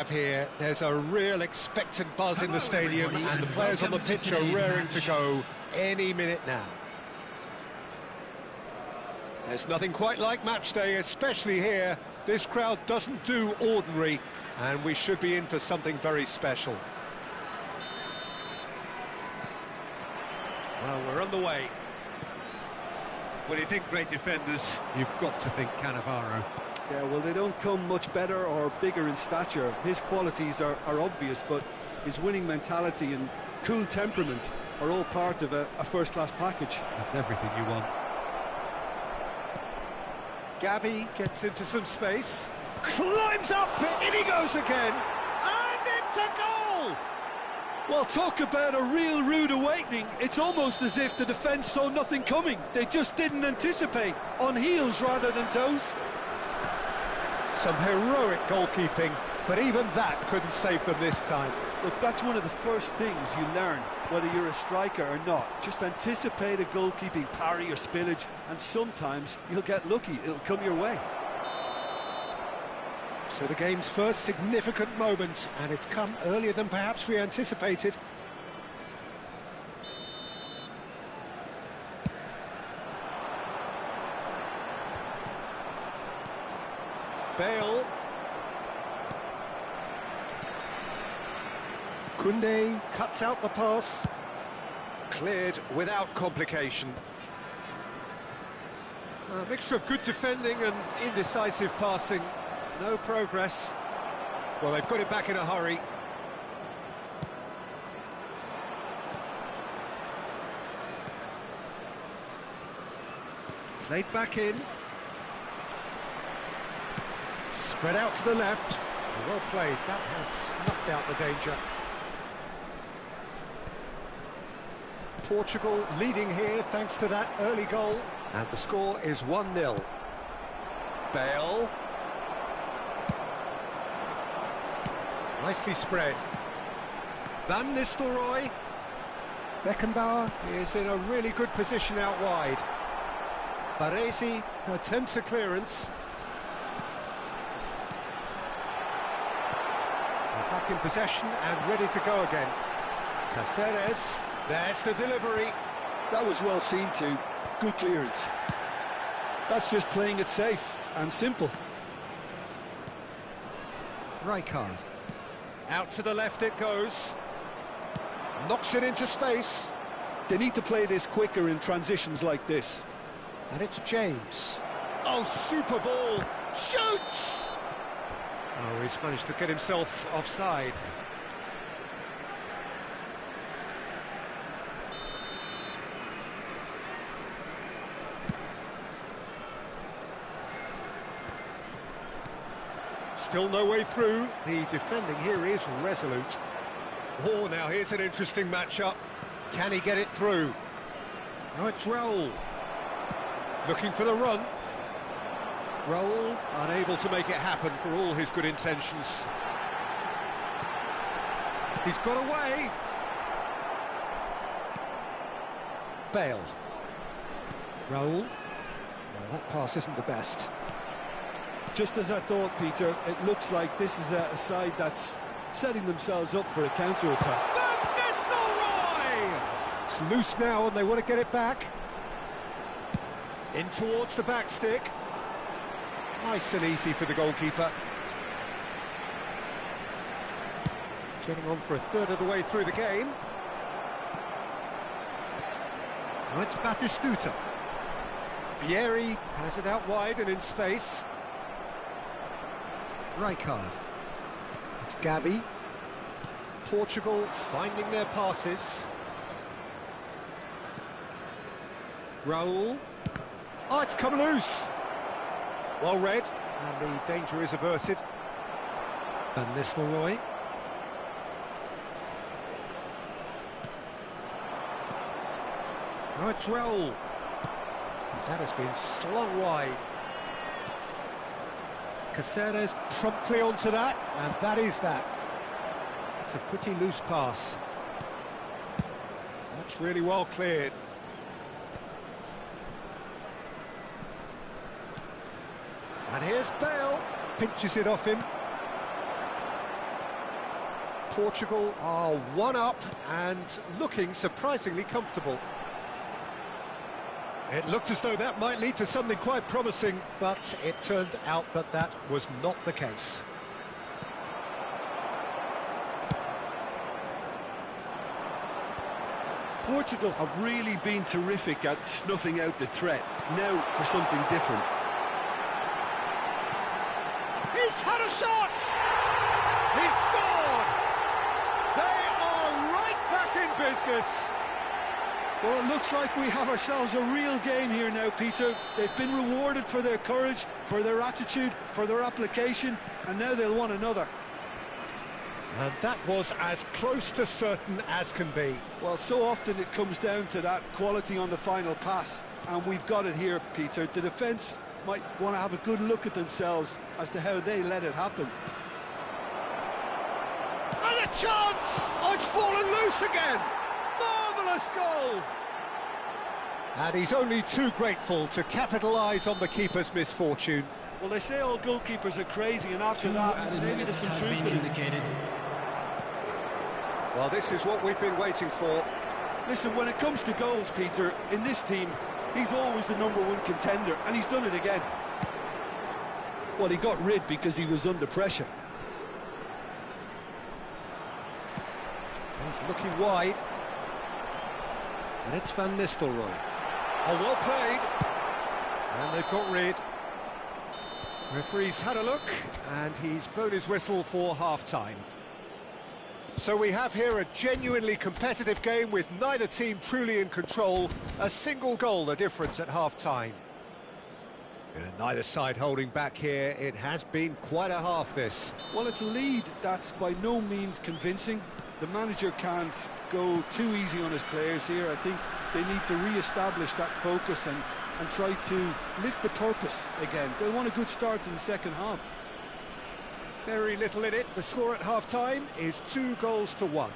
Here, there's a real expectant buzz in the stadium, and the players on the pitch are raring to go any minute now. There's nothing quite like match day, especially here. This crowd doesn't do ordinary, and we should be in for something very special. Well, we're on the way. When you think great defenders, you've got to think Cannavaro. Yeah, well, they don't come much better or bigger in stature. His qualities are obvious, but his winning mentality and cool temperament are all part of a first-class package. That's everything you want. Gavi gets into some space, climbs up, in he goes again, and it's a goal! Well, talk about a real rude awakening. It's almost as if the defence saw nothing coming. They just didn't anticipate, on heels rather than toes. Some heroic goalkeeping, but even that couldn't save them this time. Look, that's one of the first things you learn, whether you're a striker or not. Just anticipate a goalkeeping parry or spillage, and sometimes you'll get lucky, it'll come your way. So the game's first significant moment, and it's come earlier than perhaps we anticipated. Bale. Koundé cuts out the pass. Cleared without complication. A mixture of good defending and indecisive passing. No progress. Well, they've got it back in a hurry. Played back in. Spread out to the left. Well played. That has snuffed out the danger. Portugal leading here thanks to that early goal. And the score is 1-0. Bale. Nicely spread. Van Nistelrooy. Beckenbauer is in a really good position out wide. Baresi attempts a clearance. Back in possession and ready to go again. Caceres, there's the delivery. That was well seen too. Good clearance. That's just playing it safe and simple. Rijkaard. Out to the left it goes. Knocks it into space. They need to play this quicker in transitions like this. And it's James. Oh, super ball. Shoots! Oh, he's managed to get himself offside. Still no way through. The defending here is resolute. Oh, now here's an interesting matchup. Can he get it through? Now it's Raul. Looking for the run. Raul unable to make it happen for all his good intentions. He's got away. Bale. Raul. Well, that pass isn't the best. Just as I thought, Peter, it looks like this is a side that's setting themselves up for a counter-attack. Van Nistelrooy! It's loose now and they want to get it back. In towards the back stick. Nice and easy for the goalkeeper. Getting on for a third of the way through the game. Now it's Batistuta. Vieri has it out wide and in space. Rijkaard. It's Gavi. Portugal finding their passes. Raul. Oh, it's come loose. Well read, and the danger is averted. Van Nistelrooy. Now it's Raul. That has been slung wide. Caceres promptly onto that, and that is that. It's a pretty loose pass. That's really well cleared. And here's Bale, pinches it off him. Portugal are one up and looking surprisingly comfortable. It looked as though that might lead to something quite promising, but it turned out that that was not the case. Portugal have really been terrific at snuffing out the threat. Now for something different. He's had a shot! He's scored! They are right back in business! Well, it looks like we have ourselves a real game here now, Peter. They've been rewarded for their courage, for their attitude, for their application, and now they'll want another. And that was as close to certain as can be. Well, so often it comes down to that quality on the final pass, and we've got it here, Peter. The defence might want to have a good look at themselves as to how they let it happen. And a chance! Oh, it's fallen loose again! Marvellous goal! And he's only too grateful to capitalise on the keeper's misfortune. Well, they say all goalkeepers are crazy, and after that, maybe there's some truth in it. Well, this is what we've been waiting for. Listen, when it comes to goals, Peter, in this team, he's always the #1 contender, and he's done it again. Well, he got rid because he was under pressure. He's looking wide. And it's Van Nistelrooy. Oh, well played. And they've got rid. Referee's had a look, and he's blown his whistle for half-time. So we have here a genuinely competitive game with neither team truly in control. A single goal the difference at half-time. And neither side holding back here. It has been quite a half, this. Well, it's a lead that's by no means convincing. The manager can't go too easy on his players here. I think they need to re-establish that focus and try to lift the purpose again. They want a good start to the second half. Very little in it. The score at half-time is 2-1.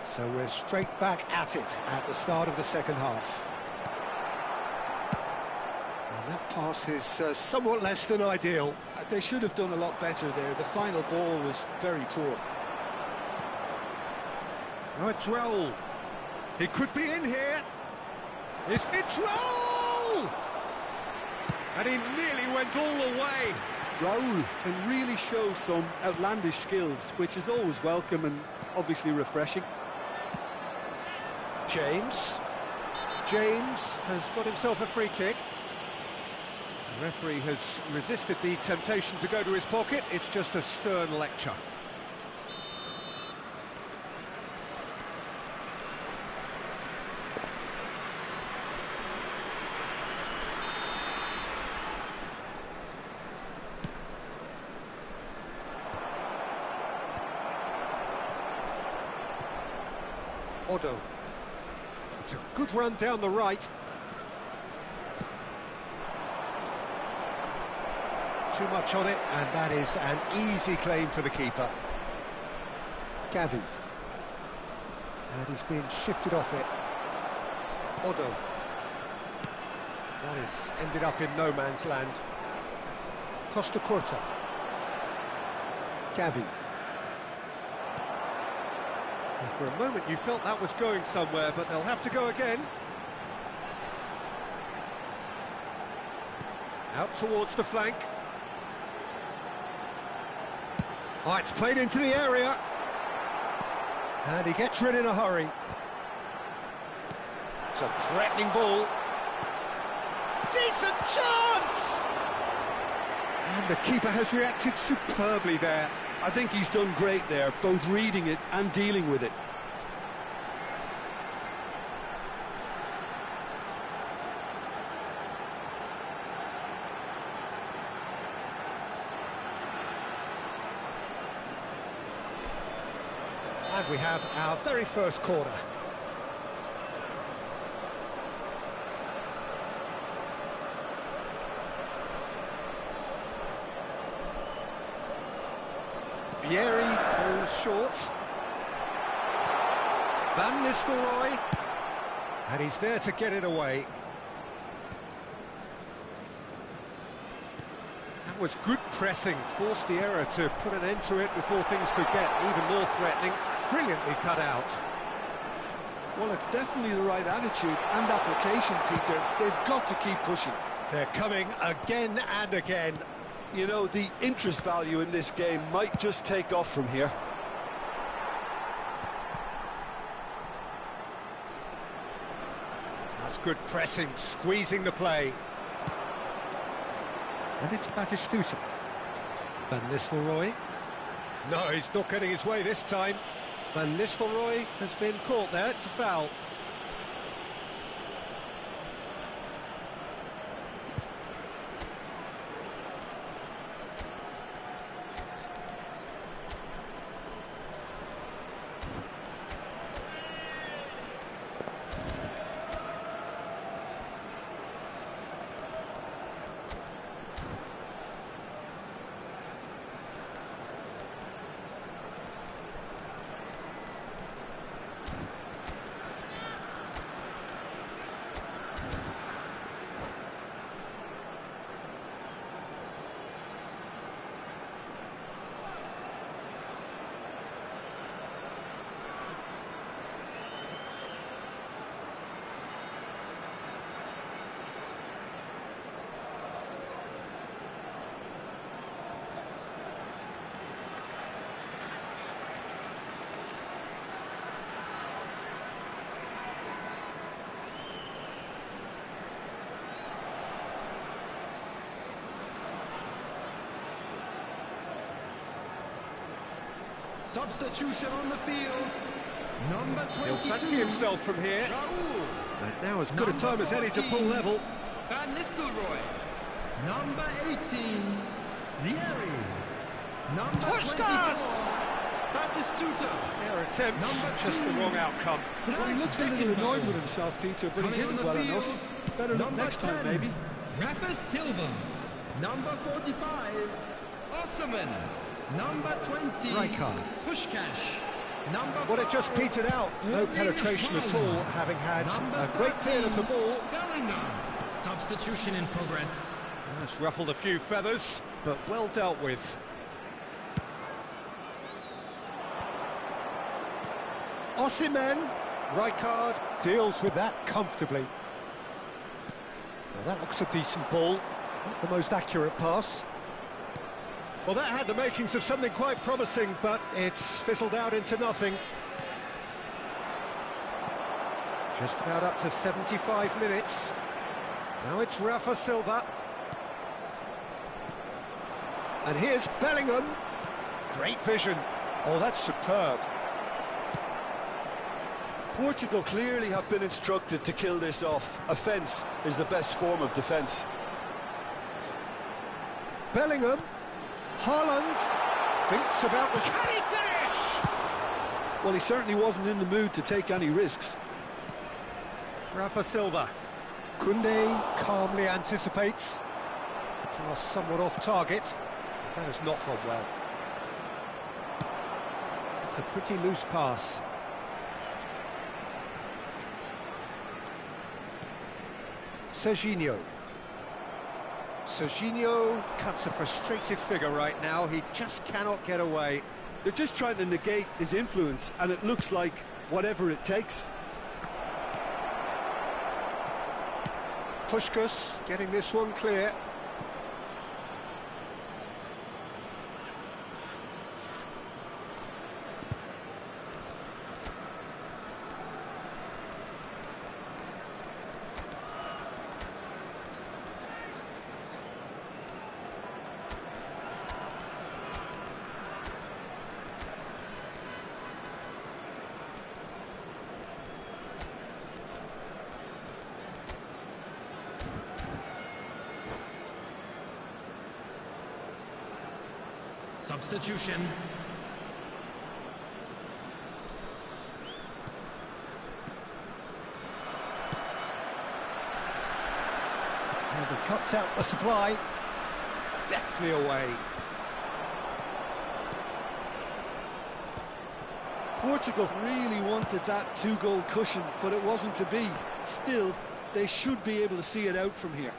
So we're straight back at it at the start of the second half. And that pass is somewhat less than ideal. They should have done a lot better there. The final ball was very poor. Now it's Raul. He could be in here. It's Raul! And he nearly went all the way. Raul can really show some outlandish skills, which is always welcome and obviously refreshing. James has got himself a free kick. The referee has resisted the temptation to go to his pocket. It's just a stern lecture. Otto. It's a good run down the right. Too much on it, and that is an easy claim for the keeper. Gavi. And he's been shifted off it. Otto. That has ended up in no man's land. Costa Curta. Gavi. And for a moment you felt that was going somewhere, but they'll have to go again. Out towards the flank. Oh, it's played into the area. And he gets rid in a hurry. It's a threatening ball. Decent chance! And the keeper has reacted superbly there. I think he's done great there, both reading it and dealing with it. And we have our very first corner. Vieri goes short. Van Nistelrooy. And he's there to get it away. And was good pressing, forced the error to put an end to it before things could get even more threatening. Brilliantly cut out. Well, it's definitely the right attitude and application, Peter. They've got to keep pushing. They're coming again and again. You know, the interest value in this game might just take off from here. That's good pressing, squeezing the play. And it's Batistuta. Van Nistelrooy. No, he's not getting his way this time. Van Nistelrooy has been caught there, it's a foul. Substitution on the field. Number 22. He'll fancy himself from here. Raul. And now as good a time as any to pull level. Van Nistelrooy. Number 18. Vieri. Number 24. Batistuta. Fair attempt, just the wrong outcome. Well, he looks a little annoyed with himself, Peter, but he hit it well enough. Better luck next time, maybe. Rafa Silva. Number 45. Osserman. Number 20. Rijkaard. Pushkash. Number Well, it just petered out. No penetration at all, having had a great deal of the ball. Bellingham. Substitution in progress. That's ruffled a few feathers, but well dealt with. Osimhen. Rijkaard deals with that comfortably. Well, that looks a decent ball. Not the most accurate pass. Well, that had the makings of something quite promising, but it's fizzled out into nothing. Just about up to 75 minutes. Now it's Rafa Silva. And here's Bellingham. Great vision. Oh, that's superb. Portugal clearly have been instructed to kill this off. Offence is the best form of defence. Bellingham. Haaland thinks about the... Can he finish? Well, he certainly wasn't in the mood to take any risks. Rafa Silva. Koundé calmly anticipates. Pass somewhat off target. That has not gone well. It's a pretty loose pass. Serginho. Serginho cuts a frustrated figure right now. He just cannot get away. They're just trying to negate his influence, and it looks like whatever it takes. Puskás getting this one clear. Substitution. And he cuts out the supply. Deftly away. Portugal really wanted that two-goal cushion, but it wasn't to be. Still, they should be able to see it out from here.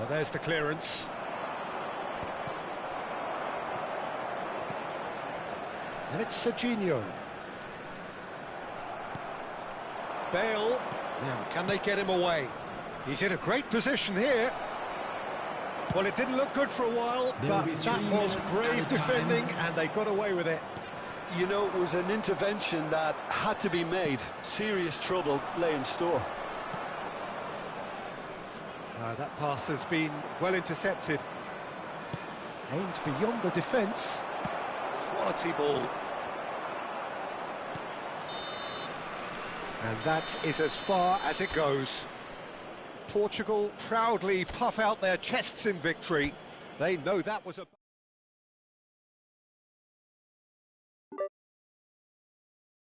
Oh, there's the clearance. And it's Serginho. Bale. Now, can they get him away? He's in a great position here. Well, it didn't look good for a while, but that was brave defending, and they got away with it. You know, it was an intervention that had to be made. Serious trouble lay in store. That pass has been well intercepted. Aimed beyond the defence. Quality ball. And that is as far as it goes. Portugal proudly puff out their chests in victory. They know that was a...